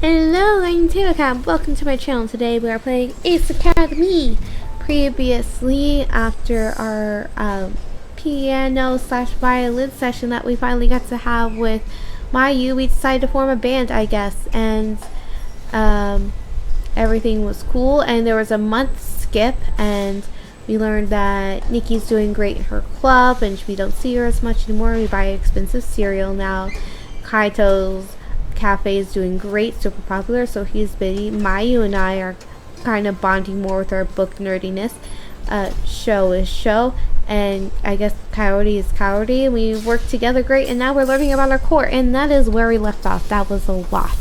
Hello, I'm Tabacam. Welcome to my channel. Today we are playing Ace Academy. Previously, after our piano slash violin session that we finally got to have with Mayu, we decided to form a band, I guess, and everything was cool. And there was a month skip, and we learned that Nikki's doing great in her club, and we don't see her as much anymore. We buy expensive cereal now. Kaito's cafe is doing great, super popular, so he's busy. Mayu and I are kind of bonding more with our book nerdiness. Show is show, and I guess Coyote is Coyote, and we work together great, and now we're learning about our core, and that is where we left off. That was a lot.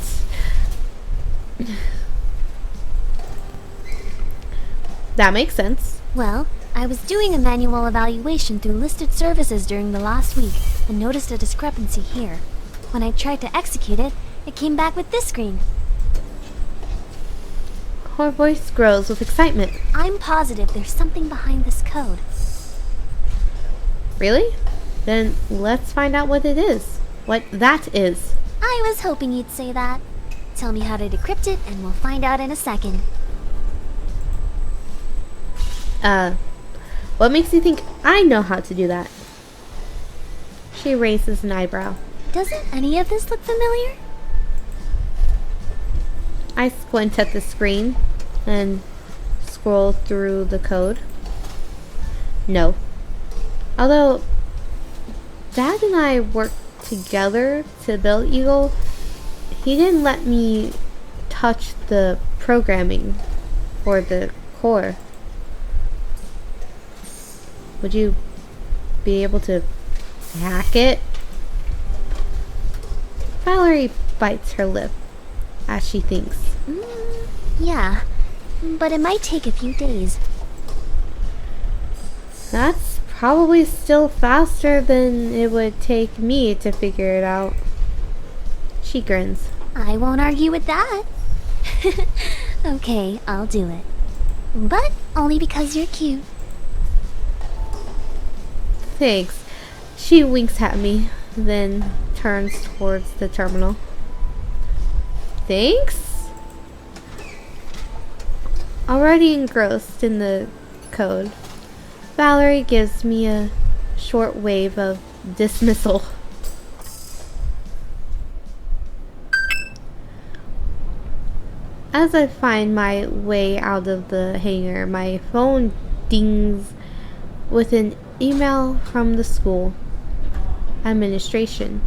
That makes sense. Well, I was doing a manual evaluation through listed services during the last week and noticed a discrepancy here. When I tried to execute it, it came back with this screen. Her voice grows with excitement. I'm positive there's something behind this code. Really? Then let's find out what it is. What that is. I was hoping you'd say that. Tell me how to decrypt it and we'll find out in a second. What makes you think I know how to do that? She raises an eyebrow. Doesn't any of this look familiar? I squint at the screen and scroll through the code. No. Although Dad and I worked together to build Eagle, he didn't let me touch the programming or the core. Would you be able to hack it? Valerie bites her lip as she thinks. Yeah, but it might take a few days. That's probably still faster than it would take me to figure it out. She grins. I won't argue with that. Okay, I'll do it. But only because you're cute. Thanks. She winks at me, then turns towards the terminal. Thanks? Already engrossed in the code, Valerie gives me a short wave of dismissal. As I find my way out of the hangar, my phone dings with an email from the school administration.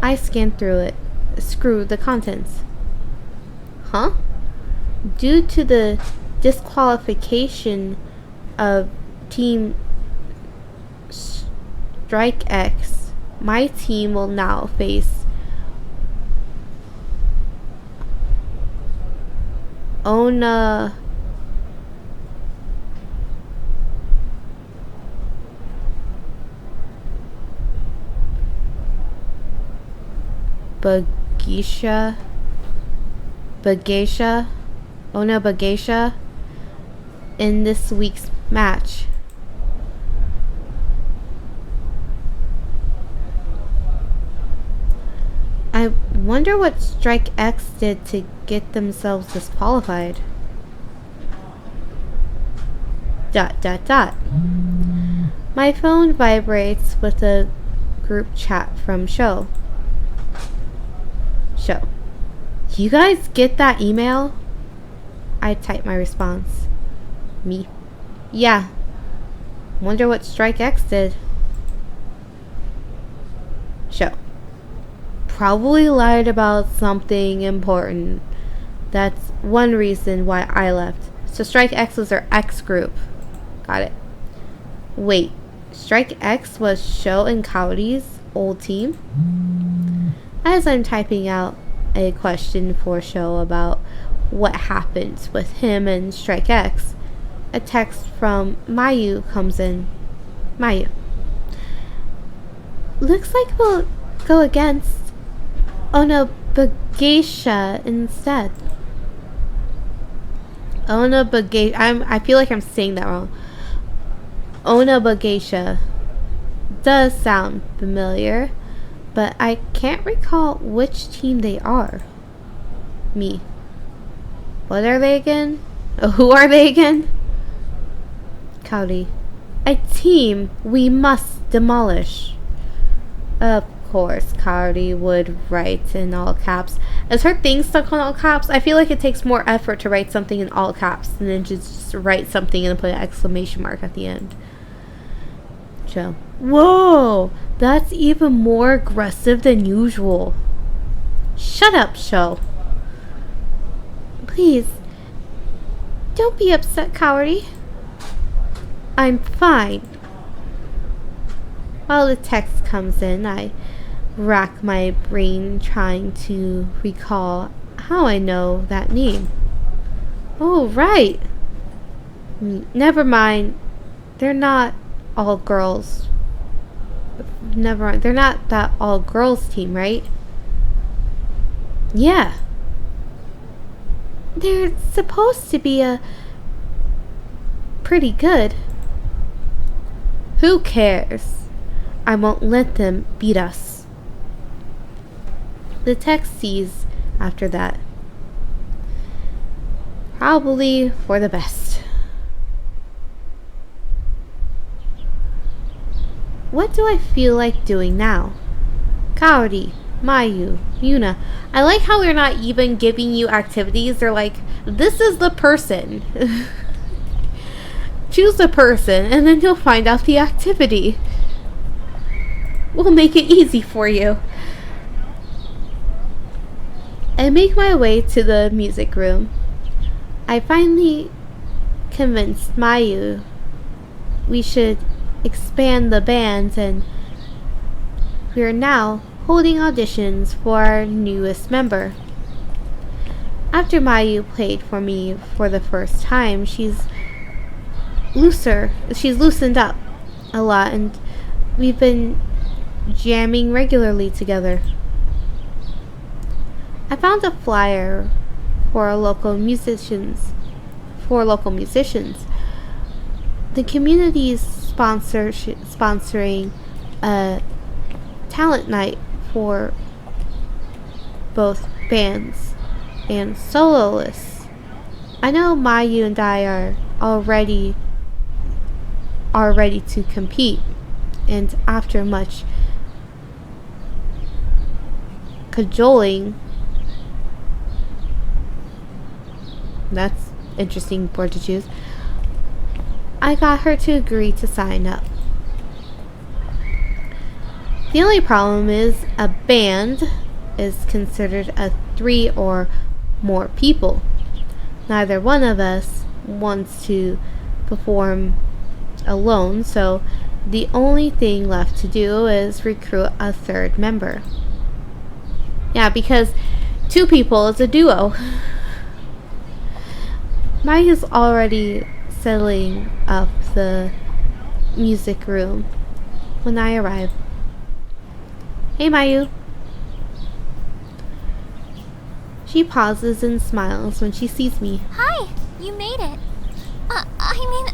I scan through it, screw the contents. Huh? Due to the disqualification of Team Strike X, my team will now face Ona Ona Bagesha in this week's match. I wonder what Strike X did to get themselves disqualified. ... My phone vibrates with a group chat from Show. You guys get that email? I type my response. Me. Yeah. Wonder what Strike X did. Show. Probably lied about something important. That's one reason why I left. So Strike X was their X group. Got it. Wait. Strike X was Show and Coyote's old team? As I'm typing out a question for Show about what happened with him and Strike X, a text from Mayu comes in. Mayu. Looks like we'll go against Ona Bagesha instead. Ona Bagesha. I feel like I'm saying that wrong. Ona Bagesha does sound familiar, but I can't recall which team they are. Me. What are they again? Who are they again? Cowdy. A team we must demolish. Of course, Cowdy would write in all caps. Is her thing stuck on all caps? I feel like it takes more effort to write something in all caps than then just write something and put an exclamation mark at the end. Joe. Whoa! That's even more aggressive than usual. Shut up, Sho. Please. Don't be upset, Cowdy. I'm fine. While the text comes in, I rack my brain trying to recall how I know that name. Oh, right. Never mind. They're not all girls. Never mind. They're not that all girls team, right? Yeah. They're supposed to be pretty good. Who cares? I won't let them beat us. The text sees after that. Probably for the best. What do I feel like doing now? Cowdy, Mayu, Yuna. I like how they're not even giving you activities. They're like, this is the person. Choose the person and then you'll find out the activity. We'll make it easy for you. I make my way to the music room. I finally convinced Mayu we should expand the band, and we are now holding auditions for our newest member. After Mayu played for me for the first time, she's loosened up a lot, and we've been jamming regularly together. I found a flyer for local musicians. The community is sponsoring a talent night for both bands and soloists. I know Mayu and I are ready to compete, and after much cajoling, that's interesting word to choose, I got her to agree to sign up. The only problem is a band is considered a 3 or more people. Neither one of us wants to perform alone, so the only thing left to do is recruit a third member. Yeah, because 2 people is a duo. Mayu's already settling up the music room when I arrive. Hey, Mayu. She pauses and smiles when she sees me. Hi, you made it.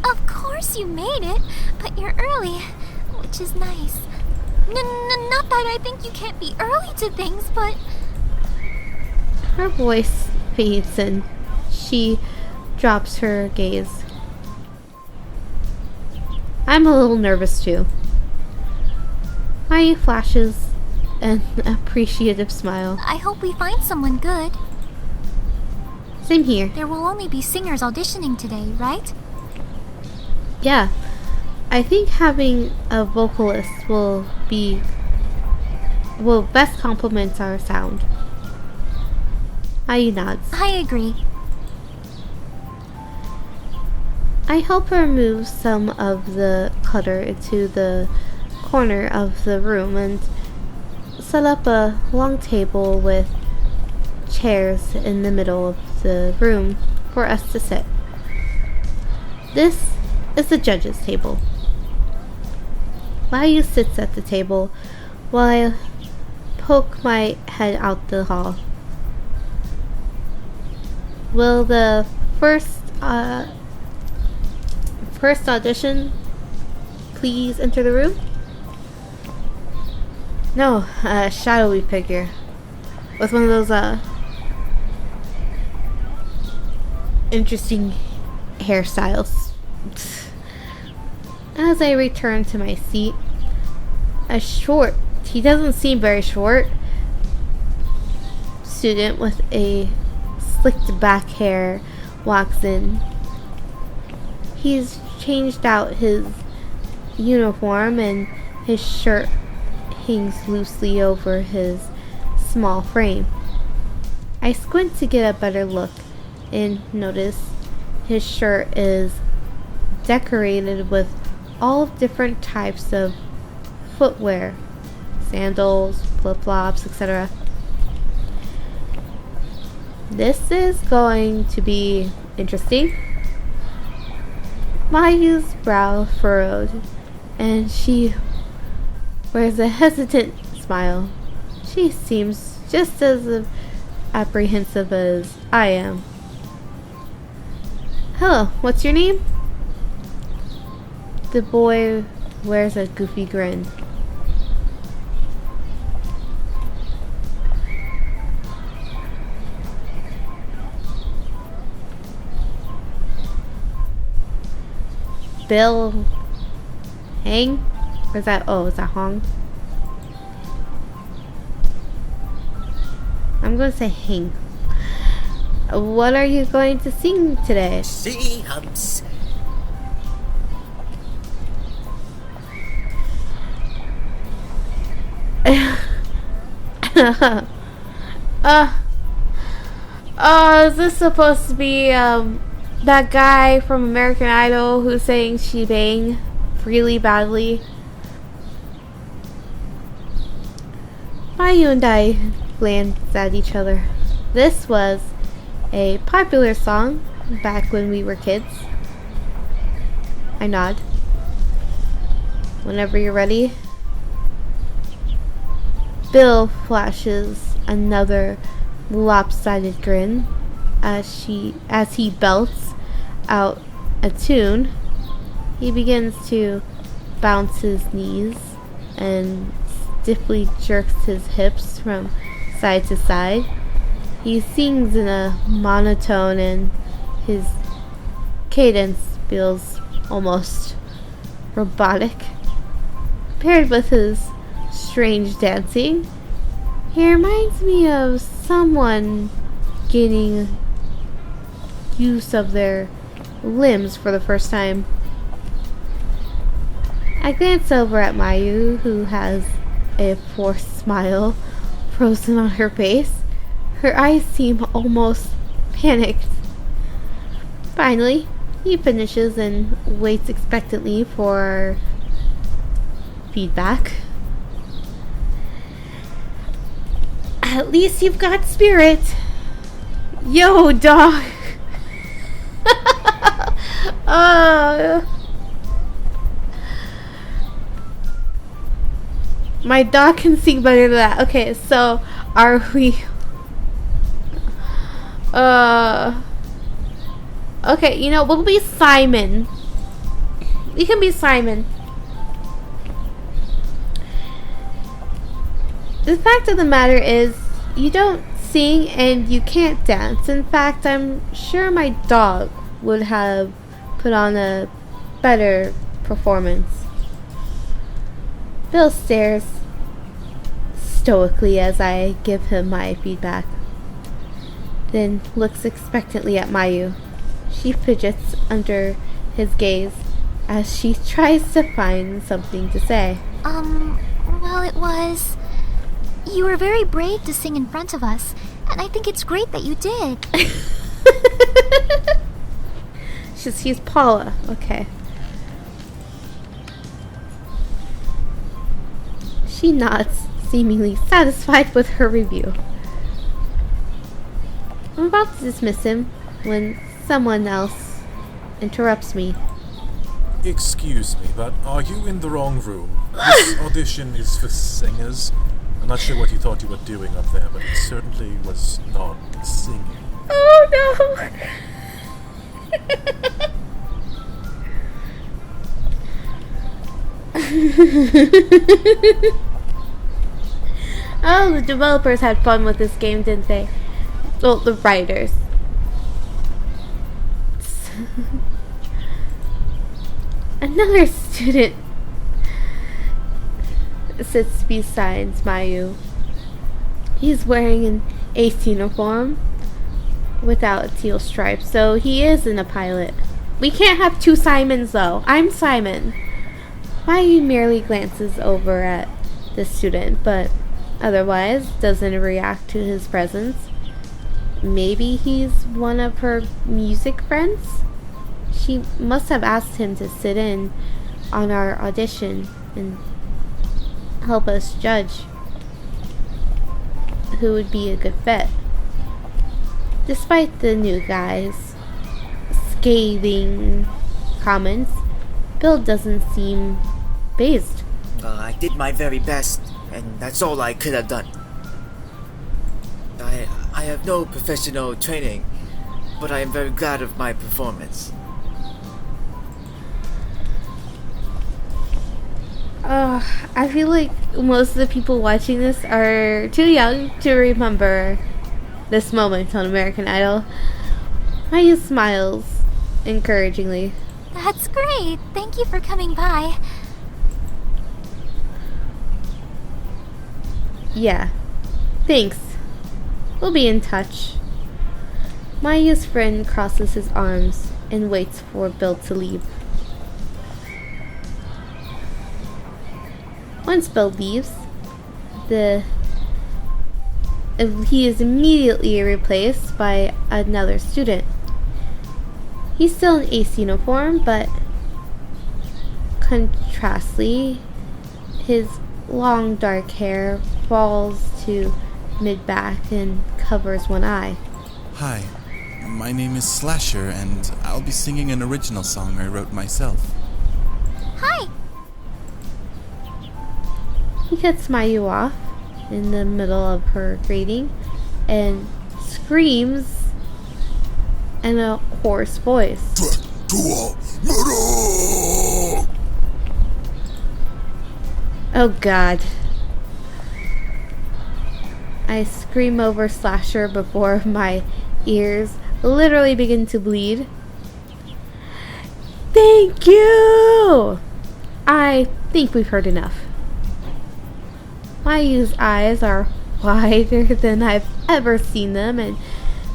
Of course you made it, but you're early, which is nice. Not that I think you can't be early to things, but... Her voice fades and she drops her gaze. I'm a little nervous too. Mayu flashes an appreciative smile. I hope we find someone good. Same here. There will only be singers auditioning today, right? Yeah. I think having a vocalist will best complement our sound. Mayu nods. I agree. I help her move some of the clutter into the corner of the room and set up a long table with chairs in the middle of the room for us to sit. This is the judges' table. Mayu sits at the table while I poke my head out the hall. Will the first audition please enter the room? No, a shadowy figure with one of those interesting hairstyles. As I return to my seat, he doesn't seem very short, student with a slicked back hair walks in. He's changed out his uniform and his shirt hangs loosely over his small frame. I squint to get a better look and notice his shirt is decorated with all different types of footwear, sandals, flip-flops, etc. This is going to be interesting. Mayu's brow furrowed, and she wears a hesitant smile. She seems just as apprehensive as I am. Hello, what's your name? The boy wears a goofy grin. Bill Hang? Or is that, is that Hong? I'm going to say Hang. What are you going to sing today? Sea humps. Is this supposed to be, that guy from American Idol who's saying she bang really badly? Mayu and I glanced at each other. This was a popular song back when we were kids. I nod. Whenever you're ready. Bill flashes another lopsided grin as he belts out a tune. He begins to bounce his knees and stiffly jerks his hips from side to side. He sings in a monotone and his cadence feels almost robotic. Paired with his strange dancing, he reminds me of someone gaining use of their limbs for the first time. I glance over at Mayu, who has a forced smile frozen on her face. Her eyes seem almost panicked. Finally, he finishes and waits expectantly for feedback. At least you've got spirit. Yo, dog. My dog can sing better than that. Okay, so are we... Okay, you know, we'll be Simon. We can be Simon. The fact of the matter is, you don't sing and you can't dance. In fact, I'm sure my dog would have put on a better performance. Bill stares stoically as I give him my feedback, then looks expectantly at Mayu. She fidgets under his gaze as she tries to find something to say. Well, it was... You were very brave to sing in front of us, and I think it's great that you did. She's Paula. Okay. She nods, seemingly satisfied with her review. I'm about to dismiss him when someone else interrupts me. Excuse me, but are you in the wrong room? This audition is for singers. I'm not sure what you thought you were doing up there, but it certainly was not singing. Oh no! Oh, the developers had fun with this game, didn't they? Well, the writers. Another student sits beside Mayu. He's wearing an ace uniform without a teal stripe, so he isn't a pilot. We can't have two Simons, though. I'm Simon. Mayu merely glances over at the student, but otherwise doesn't react to his presence. Maybe he's one of her music friends? She must have asked him to sit in on our audition and help us judge who would be a good fit. Despite the new guy's scathing comments, Bill doesn't seem phased. I did my very best, and that's all I could have done. I have no professional training, but I am very glad of my performance. I feel like most of the people watching this are too young to remember this moment on American Idol. Maya smiles encouragingly. That's great. Thank you for coming by. Yeah, thanks. We'll be in touch. Maya's friend crosses his arms and waits for Bill to leave. Once Bill leaves, he is immediately replaced by another student. He's still in ace uniform, but contrastly, his long dark hair falls to mid-back and covers one eye. Hi, my name is Slasher, and I'll be singing an original song I wrote myself. Hi. He cuts Mayu off in the middle of her greeting and screams in a hoarse voice. Oh God. I scream over Slasher before my ears literally begin to bleed. Thank you! I think we've heard enough. Mayu's eyes are wider than I've ever seen them, and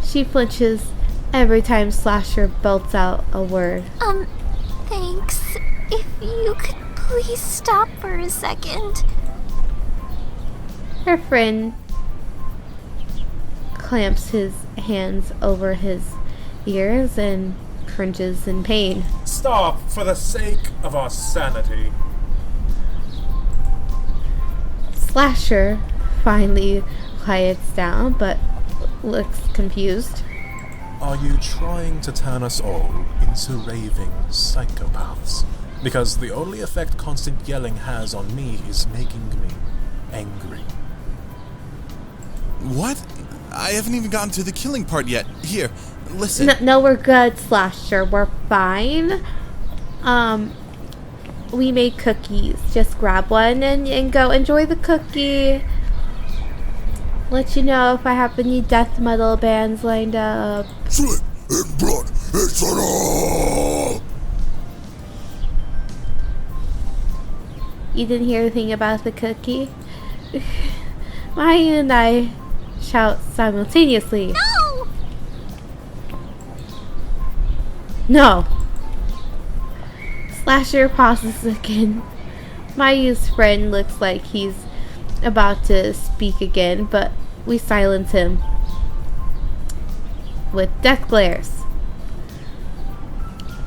she flinches every time Slasher belts out a word. Thanks. If you could please stop for a second. Her friend clamps his hands over his ears and cringes in pain. Stop, for the sake of our sanity. Slasher finally quiets down, but looks confused. Are you trying to turn us all into raving psychopaths? Because the only effect constant yelling has on me is making me angry. What? I haven't even gotten to the killing part yet. Here, listen. No, we're good, Slasher. We're fine. We made cookies. Just grab one and go enjoy the cookie. Let you know if I have any death metal bands lined up. Sweat and blood, it's an all. You didn't hear anything about the cookie? Maya and I shout simultaneously. No! No. Slasher pauses again. Mayu's friend looks like he's about to speak again, but we silence him with death glares.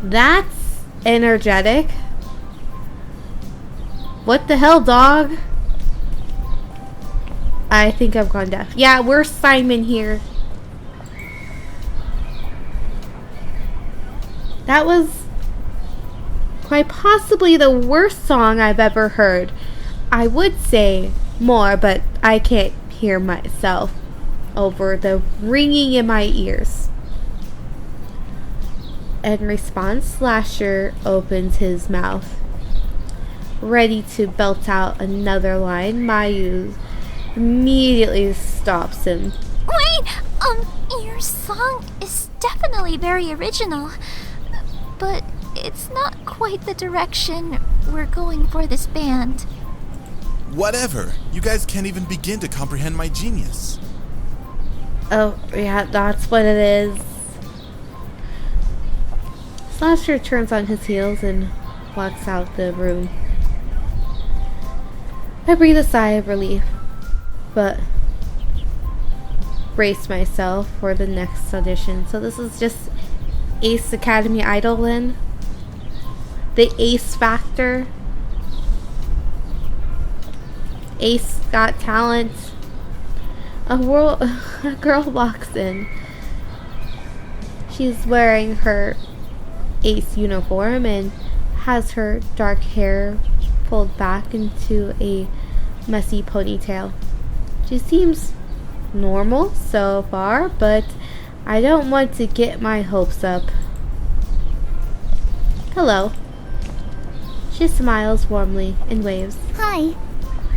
That's energetic. What the hell, dog? I think I've gone deaf. Yeah, we're Simon here. That was quite possibly the worst song I've ever heard. I would say more, but I can't hear myself over the ringing in my ears. In response, Slasher opens his mouth, ready to belt out another line. Mayu immediately stops him. Wait! Your song is definitely very original. But it's not quite the direction we're going for this band. Whatever. You guys can't even begin to comprehend my genius. Oh, yeah, that's what it is. Slasher turns on his heels and walks out the room. I breathe a sigh of relief, but brace myself for the next audition. So this is just Ace Academy Idol then? The Ace Factor? Ace Got Talent? A girl walks in. She's wearing her Ace uniform and has her dark hair pulled back into a messy ponytail. She seems normal so far, but I don't want to get my hopes up. Hello. She smiles warmly and waves. Hi,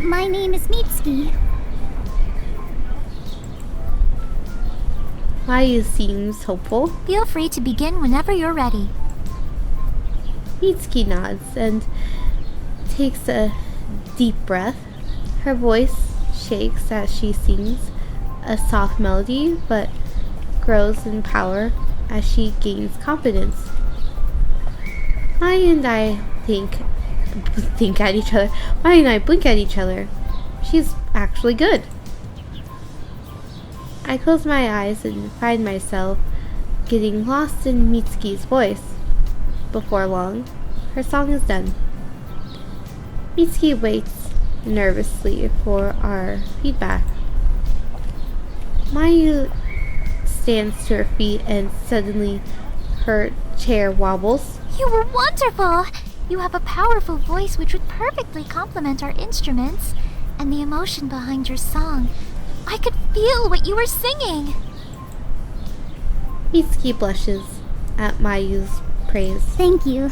my name is Mitsuki. Mayu seems hopeful. Feel free to begin whenever you're ready. Mitsuki nods and takes a deep breath. Her voice shakes as she sings a soft melody, but grows in power as she gains confidence. Mayu and I think at each other. Mayu and I blink at each other. She's actually good. I close my eyes and find myself getting lost in Mitsuki's voice. Before long, her song is done. Mitsuki waits nervously for our feedback. Mayu stands to her feet and suddenly her chair wobbles. You were wonderful! You have a powerful voice which would perfectly complement our instruments and the emotion behind your song. I could feel what you were singing. Mitsuki blushes at Mayu's praise. Thank you.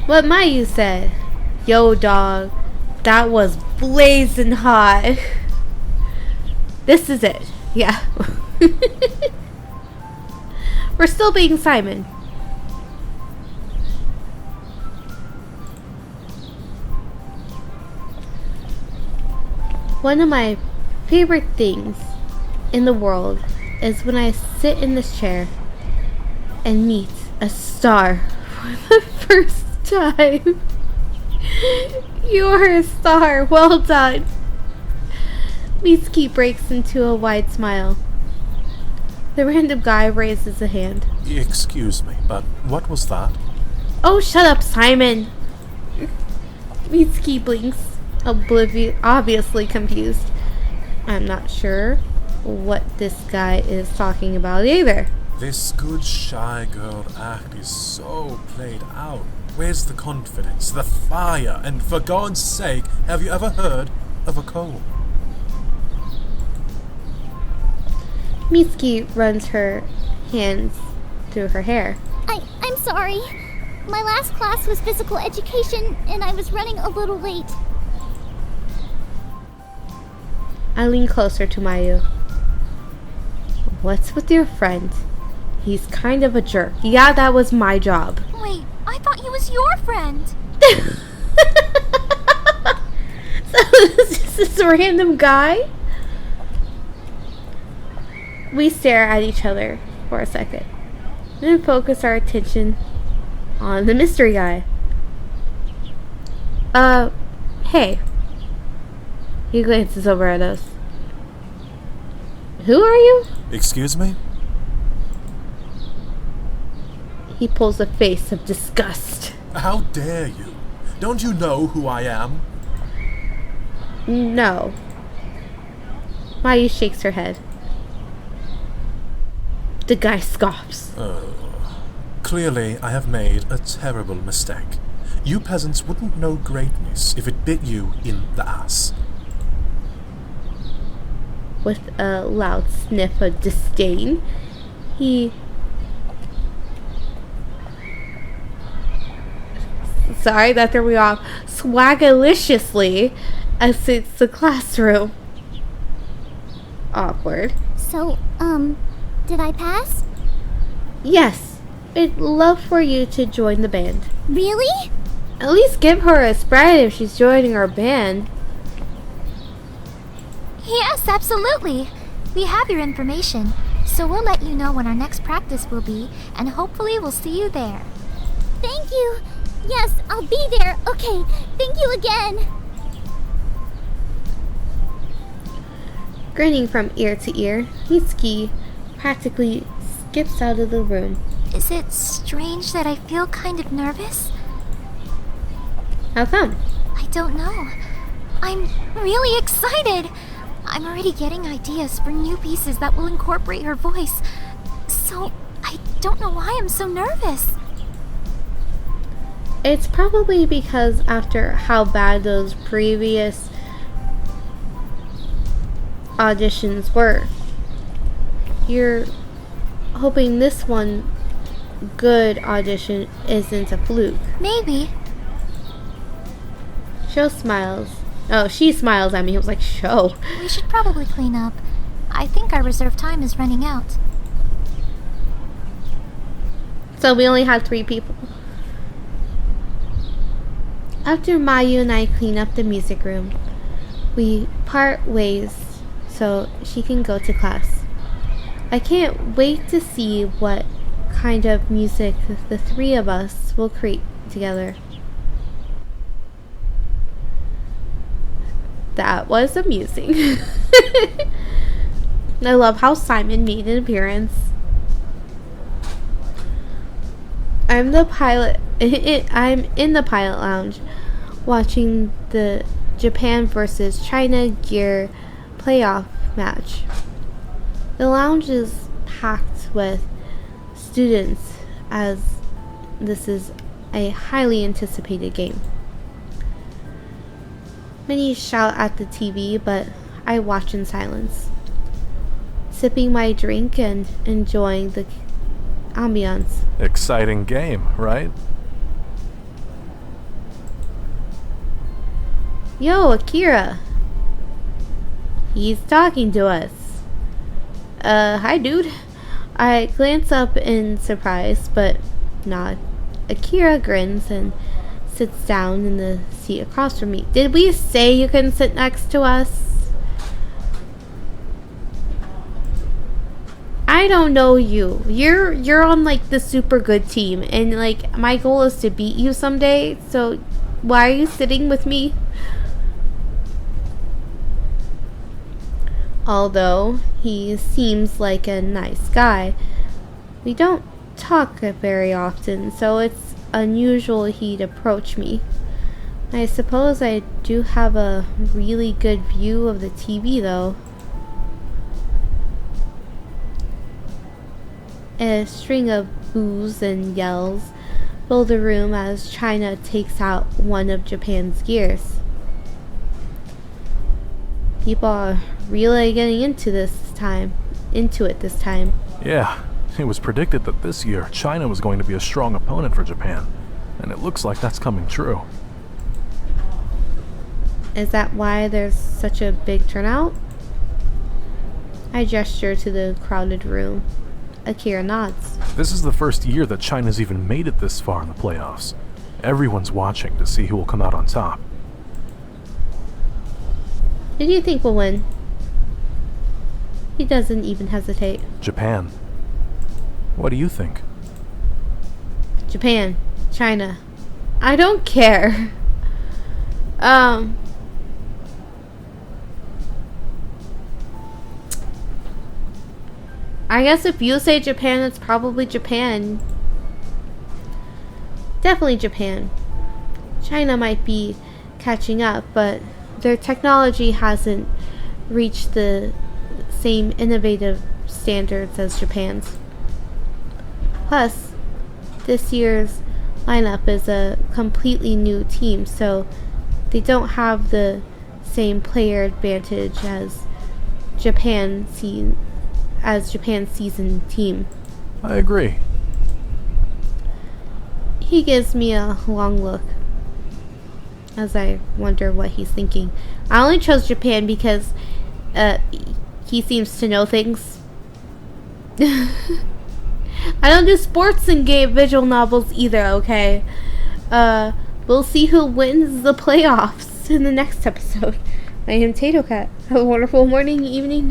What Mayu said. Yo, dog, that was blazing hot. This is it. Yeah. We're still being Simon. One of my favorite things in the world is when I sit in this chair and meet a star for the first time. You're a star. Well done. Mitsuki breaks into a wide smile. The random guy raises a hand. Excuse me, but what was that? Oh, shut up, Simon. Mitsuki blinks, obviously confused. I'm not sure what this guy is talking about either. This good shy girl act is so played out. Where's the confidence, the fire, and for God's sake, have you ever heard of a comb? Mitsuki runs her hands through her hair. I'm sorry. My last class was physical education, and I was running a little late. I lean closer to Mayu. What's with your friend? He's kind of a jerk. Yeah, that was my job. Wait, I thought he was your friend. So is this random guy? We stare at each other for a second, then focus our attention on the mystery guy. Hey. He glances over at us. Who are you? Excuse me? He pulls a face of disgust. How dare you? Don't you know who I am? No. Mayu shakes her head. The guy scoffs. Clearly, I have made a terrible mistake. You peasants wouldn't know greatness if it bit you in the ass. With a loud sniff of disdain, he... Sorry, that threw me off. Swagaliciously exits the classroom. Awkward. So, Did I pass? Yes. I'd love for you to join the band. Really? At least give her a spread if she's joining our band. Yes, absolutely. We have your information, so we'll let you know when our next practice will be, and hopefully we'll see you there. Thank you. Yes, I'll be there. Okay, thank you again. Grinning from ear to ear, Mitsuki practically skips out of the room. Is it strange that I feel kind of nervous? How come? I don't know. I'm really excited. I'm already getting ideas for new pieces that will incorporate her voice. So, I don't know why I'm so nervous. It's probably because after how bad those previous auditions were, you're hoping this one good audition isn't a fluke. Maybe. Show smiles. Oh, she smiles at me. I was like, show. We should probably clean up. I think our reserve time is running out. So we only had 3 people. After Mayu and I clean up the music room, we part ways so she can go to class. I can't wait to see what kind of music the 3 of us will create together. That was amusing. I love how Simon made an appearance. I'm in the pilot lounge watching the Japan versus China gear playoff match. The lounge is packed with students as this is a highly anticipated game. Many shout at the TV, but I watch in silence, sipping my drink and enjoying the ambiance. Exciting game, right? Yo, Akira. He's talking to us. Hi, dude. I glance up in surprise, but nod. Akira grins and sits down in the seat across from me. Did we say you couldn't sit next to us? I don't know you. You're on like the super good team, and like my goal is to beat you someday. So why are you sitting with me? Although he seems like a nice guy, we don't talk very often, so it's unusual he'd approach me. I suppose I do have a really good view of the TV though. A string of boos and yells fill the room as China takes out one of Japan's gears. People are really getting into it this time. Yeah, it was predicted that this year China was going to be a strong opponent for Japan, and it looks like that's coming true. Is that why there's such a big turnout? I gesture to the crowded room. Akira nods. This is the first year that China's even made it this far in the playoffs. Everyone's watching to see who will come out on top. Who do you think will win? He doesn't even hesitate. Japan. What do you think? Japan. China. I don't care. I guess if you say Japan, it's probably Japan. Definitely Japan. China might be catching up, but their technology hasn't reached the same innovative standards as Japan's. Plus, this year's lineup is a completely new team, so they don't have the same player advantage as Japan's seasoned team. I agree. He gives me a long look as I wonder what he's thinking. I only chose Japan because he seems to know things. I don't do sports and game visual novels either, okay? We'll see who wins the playoffs in the next episode. I am Tato Cat. Have a wonderful morning, evening,